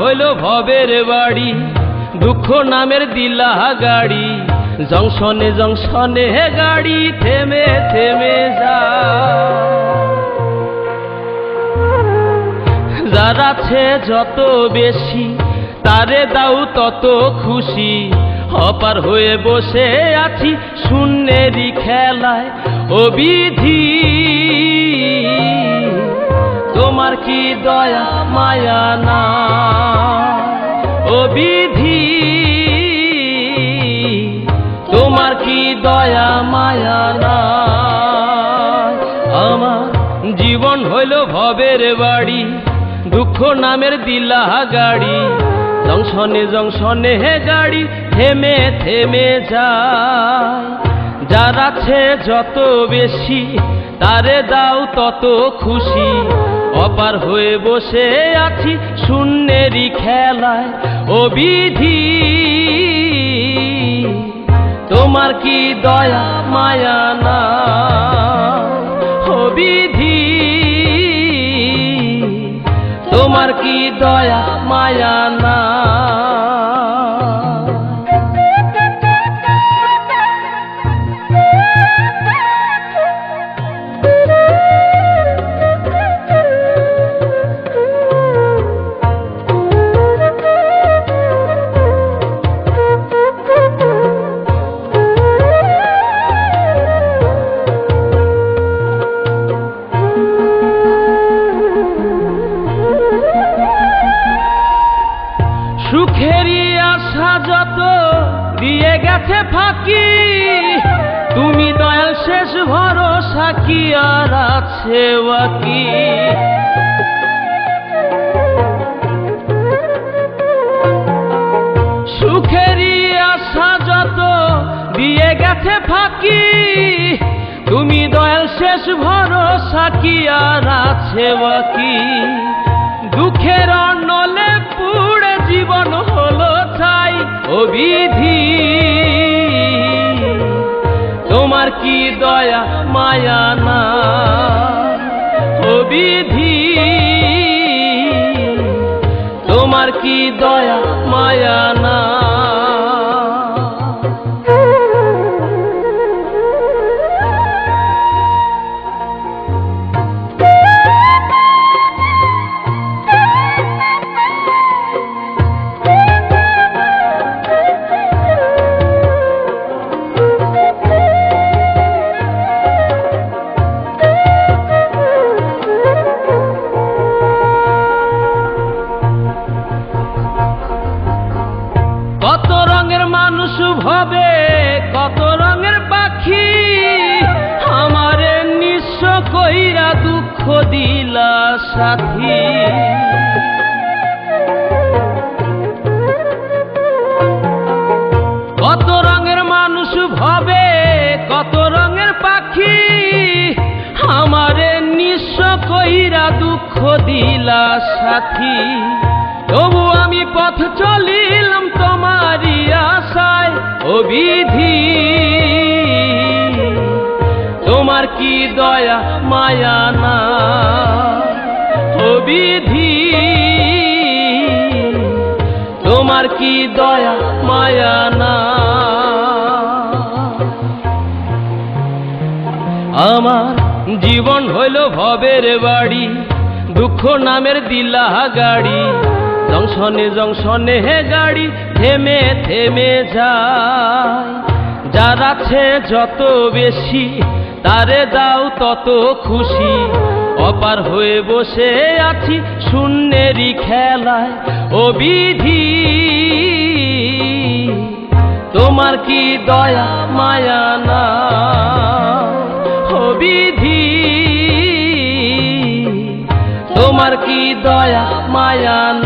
হইল ভবের বাড়ি, দুঃখ নামের দিলা গাড়ি, জংশনে জংশনে গাড়ি থেমে থেমে যায়। যার আছে যত বেশি তারে দাও তত খুশি, অপার হয়ে বসে আছি শূন্যেরই খেলায়। ও বিধি তোমার কি দয়া মায়া না, ও বিধি তোমার কি দয়া মায়া না। আমার জীবন হইল ভবের বাড়ি, দুঃখ নামের দিলা গাড়ি, জংশনে জংশনে গাড়ি থেমে থেমে যায়। যার আছে যত বেশি তারে দাও তত খুশি, অপার হয়ে বসে আছি শূন্যেরই খেলায়। ও বিধি তোমার কি দয়া মায়া না, ও বিধি তোমার কি দয়া মায়া না। সুখেরই আশা যত দিয়ে গেছে ফাঁকি, তুমি দয়াল শেষ ভরসা কি আর আছে বাকি। সুখেরই আশা যত দিয়ে গেছে ফাঁকি, তুমি দয়াল শেষ ভরসা কি আর আছে বাকি। দুঃখের অনলে পুড়ে জীবন হলো ছাই, ও বিধি তোমার কি দয়া মায়া না, ও বিধি তোমার কি দয়া মায়া না। কত রঙের মানুষ ভবে কত রঙের পাখি, আমারে নিঃস্ব কইরা দুঃখ দিলা সাথী। কত রঙের মানুষ ভবে কত রঙের পাখি, আমারে নিঃস্ব কইরা দুঃখ দিলা সাথী। তবু আমি পথ চলিলাম তোমারই আশায়, ও বিধি তোমার কি দয়া মায়া না, ও বিধি তোমার কি দয়া মায়া না। আমার জীবন হইল ভবের বাড়ি, দুঃখ নামের দিলা গাড়ি, জংশনে জংশনে গাড়ি থেমে থেমে যায়। যার আছে যত বেশি তারে দাও তত খুশি, অপার হয়ে বসে আছি শূন্যেরই খেলায়। ও বিধি তোমার কি দয়া মায়া না, ও বিধি তোমার কি দয়া মায়া না।